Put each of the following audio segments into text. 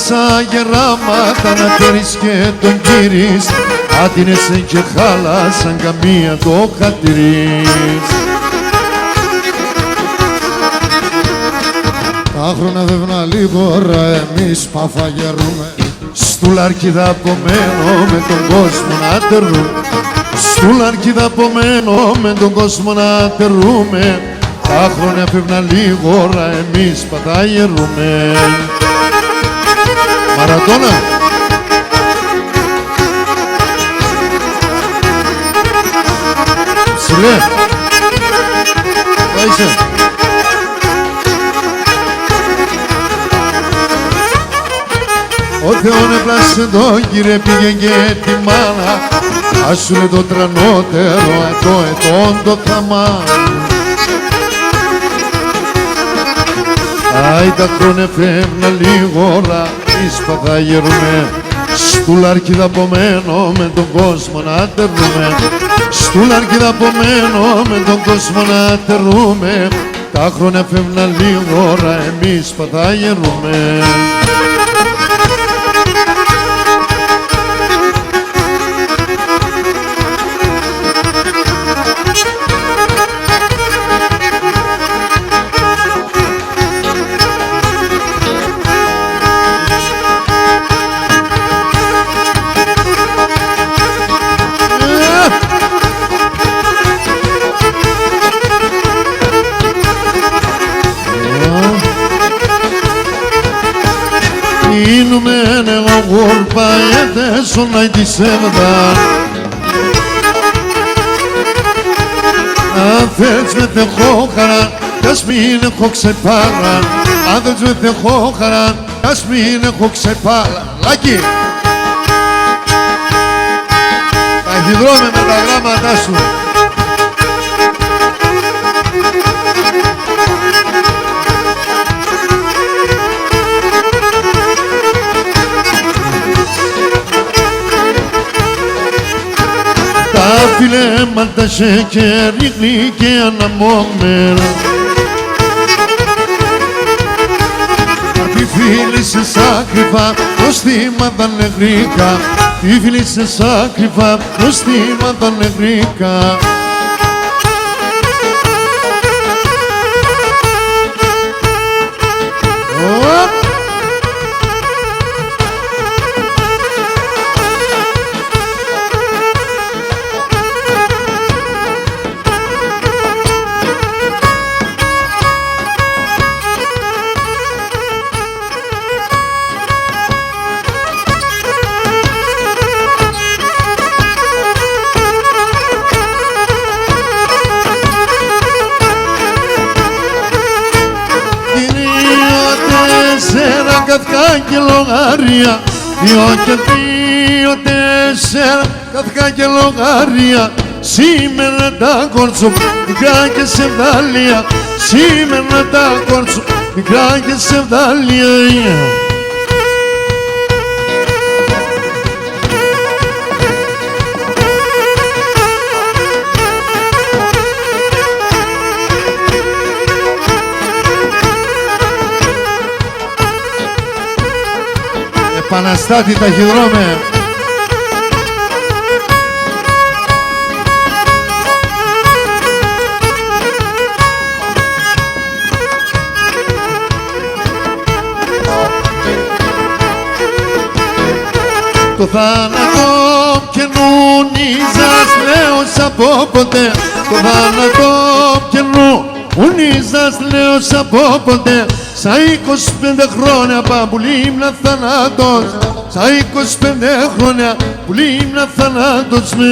σαν γεράματα να φέρεις και τον κύρις, άτινεσαι και χάλασαν καμία το χατηρείς. Τα χρόνια βεύνα λίγο ρε, εμείς παφαγερούμε. Στουλαρκίδα απομένω με τον κόσμο να τερούμε. Στουλαρκίδα απομένω με τον κόσμο να τερούμε. Τα χρόνια φεύγουν λίγο ώρα, εμείς παθαγερούμε. Μαρατώνα. Ψηλέ. Πάησε. Ο Θεόν έπλασε τον Κύριε, πήγε και τη μάνα. Ας σου λέει το τρανότερο, το ετών το θαμά. Άι τα χρόνια φεύγνα λίγο ώρα, εμείς παθαγερούμε. Στουλαρκίδα απομένω με τον κόσμο να τερούμε. Στουλαρκίδα απομένω με τον κόσμο να τερούμε. Τα χρόνια φεύγνα λίγο ώρα, εμείς παθαγερούμε. Ίνουμε εγώ γορπά γιατί σωνάει τη σέβδα. Αν θες με τεχώ χαρά κι ας μην έχω ξεπάρα. Αν θες με τεχώ χαρά κι ας μην έχω ξεπάρα. Λάκη! Ταχυδρόμε με τα γράμματά σου. Τα φιλέματα σε και ρίχνει και αναμόμερα. Τη φίλη σε σάκριβα, προστήματα νεγρικά. Τη φίλη σε σάκριβα, προστήματα νεγρικά. Καθκά και λογάρια, 2 και 2, 4, καθκά και λογάρια. Σήμερα τα κόρτσο, μικρά και σεβδάλια. Σήμερα τα κόρτσο, μικρά και σεβδάλια. Επαναστάτη ταχυδρόμε. Το θάνατο καινούνιζας λέω σ' από ποτέ. Το θάνατο καινούνιζας λέω σ' από ποτέ. Στα 25 χρόνια που λίμνα θανάτος. Στα 25 χρόνια που λίμνα θανάτος με.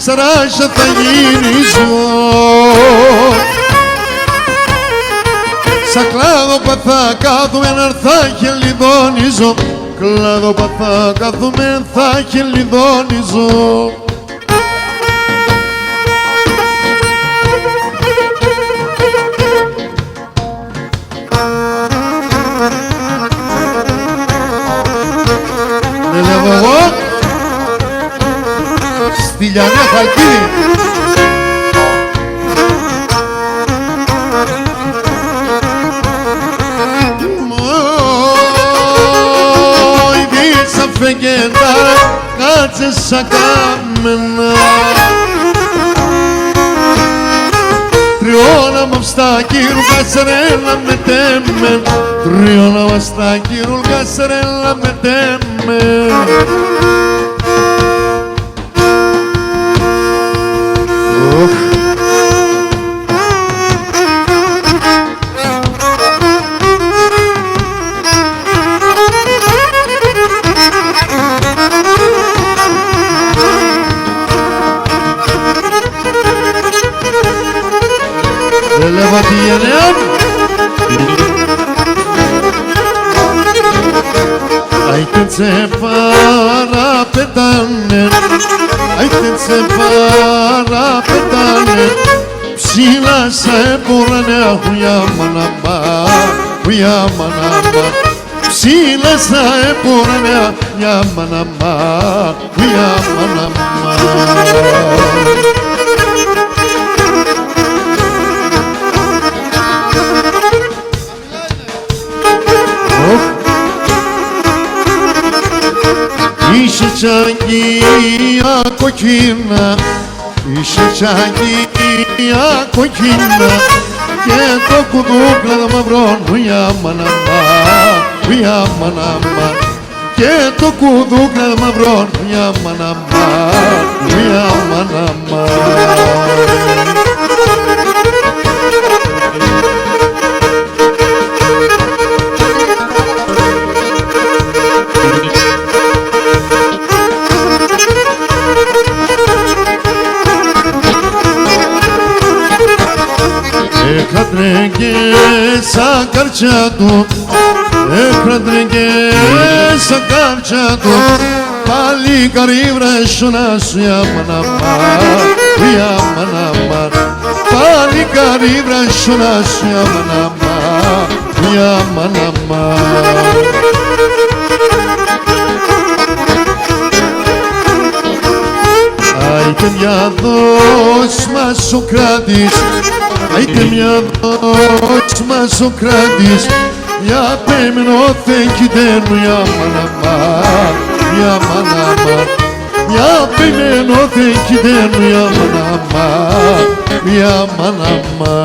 ψαράσια θα γυρίζω. Σαν κλάδο θα κάθομαι να θα χελιδόνιζω. Κλάδο θα κάθομαι θα χελιδόνιζω. Δεν λέω εγώ στη Λιανέα Χαλκίδη. Φεγγέντα κάτσε σαν κάμενα. Τριώνα μ' στα κύρουλκα σερέλα με τέμεν. Τριώνα μ' στα κύρουλκα σερέλα με τέμεν. Έλαβα τη γενναία άιτε τσε παραπετάνε, άιτε τσε παραπετάνε. Ψηλά σε πορανέα χουιά μαναμά, χουιά μαναμά. Ψηλά σε πορανέα χουιά μαναμά, χουιά μαναμά. Είσαι τσαγία κοκκίνα, είσαι τσαγία κοκκίνα και το κουδούκλα μαυρό βουιά μαναμά, βουιά μαναμά και το κουδούκλα μαυρό βουιά μαναμά, βουιά μαναμά. Έχατρε και σαν καρτσιά του, έχατρε και σαν καρτσιά του. Πάλι καρύβρα σώνα σου για μαναμά, για μαναμά. Πάλι καρύβρα σώνα σου για μαναμά, για μαναμά. Άιτε μια δόση μας ο κράτης, άιτε μια δόση μας ο κράτης. Για πέμενο θεκητένου για μαναμά, για μαναμά. Για πέμενο θεκητένου για μαναμά, για μαναμά.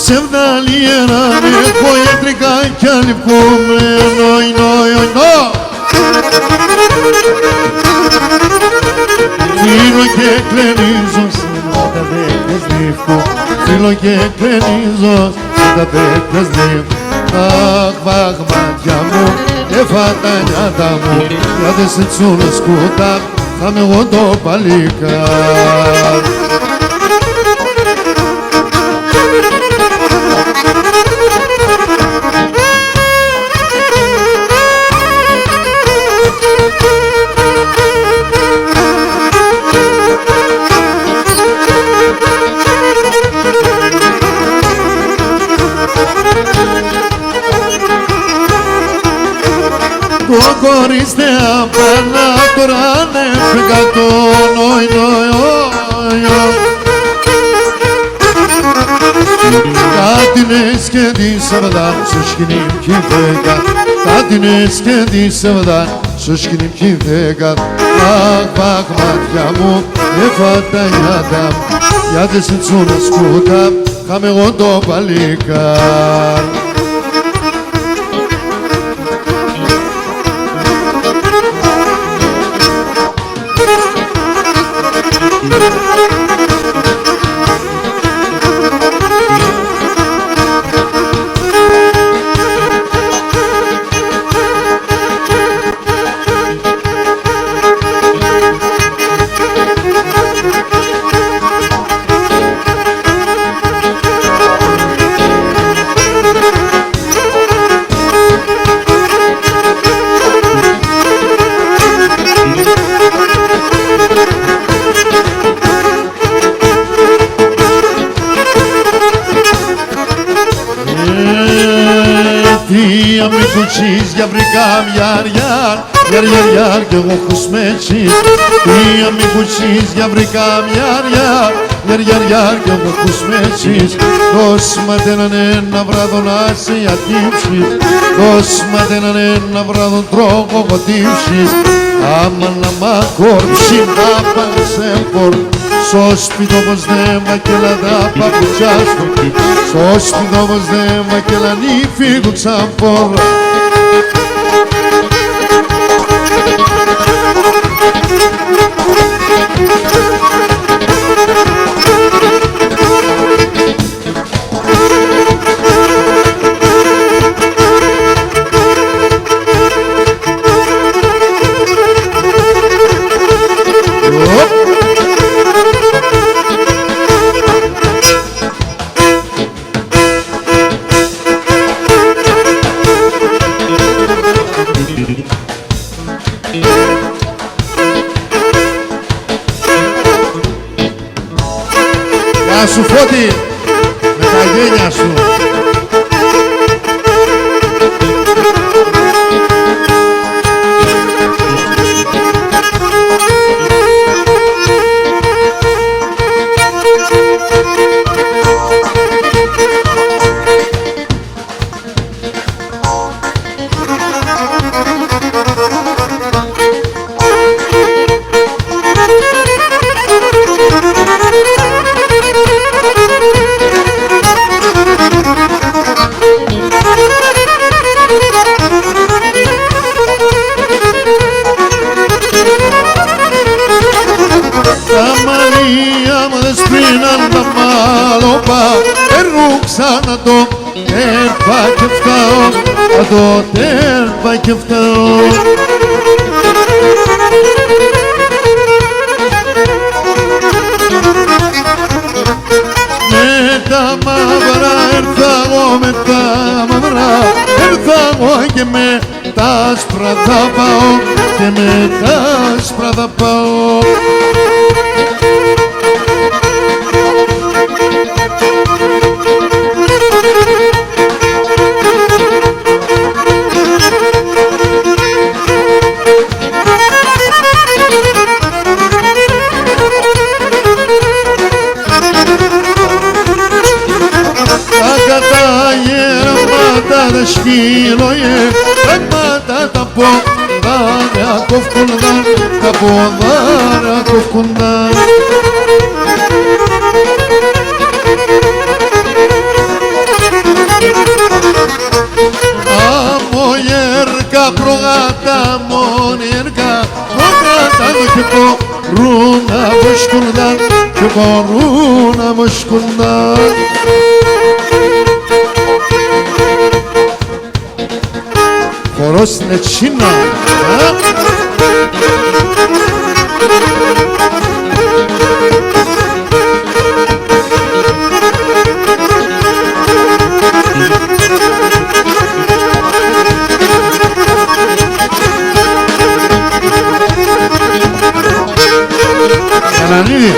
Σεβδαλιέρα έχω ιατρικά κι αλυκούμενο, φίλο και κλενίζω σε τα δέκες νύχτου, φίλο και κλενίζω σε τα δέκες νύχτου. Αχ, βαχ, μάτια μου, έφατα νιάτα μου, για δε σε τσούνε σκούτα, θα με εγώ το παλικάρ. Το κορίστε απανά τώρα ανέφυγα το νόι. Κάτι είναι σκέντησα σου σκηνή κι βέγα, κάτι είναι σκέντησα σου σκηνή κι βέγα. Αχ, αχ, μάτια μου, έφατα νιάτα γιατί σε τσούνα σκούτα, χάμε εγώ το παλικάρ. Τι αμυκουτσής για βρήκα μιαρ, γιαρ κι εγώ χουσμέτσις. Τι αμυκουτσής για βρήκα μιαρ, γιαρ κι εγώ χουσμέτσις. Δώσ' μ' έναν ένα βράδο να σε ατύψεις, δώσ' μ' έναν ένα βράδο τρόπο κοτύψεις. Άμα να μ' ακόρψει να πάνε σε φορ, στο σπίτι όμως δεν μακελά τα παπουτσιά σου, στο σπίτι όμως δεν μακελά νη φύγουν σαν φορ. Γεια σου Φώτη, με τα γένια σου. Τα μαλλιά μου δεσπρίναν τα μάλωπα, παίρνουν ξανά το τέρπα και φτάω, το τέρπα και φτάω. Με τα μαύρα έρθα εγώ, με τα μαύρα έρθα εγώ και με τα άσπρα θα πάω, και με τα άσπρα θα πάω. Τα γέρματα δε σκύλωε, πράγματα τα ποδάρια κοφκούνταν, τα ποδάρια κοφκούνταν. Αμογέρκα προγάτα μονιέρκα, προγάτα και μπορούν να βοσκούνταν, και μπορούν να βοσκούνταν. Χορός στην Ετσίνα. Κανανίδη.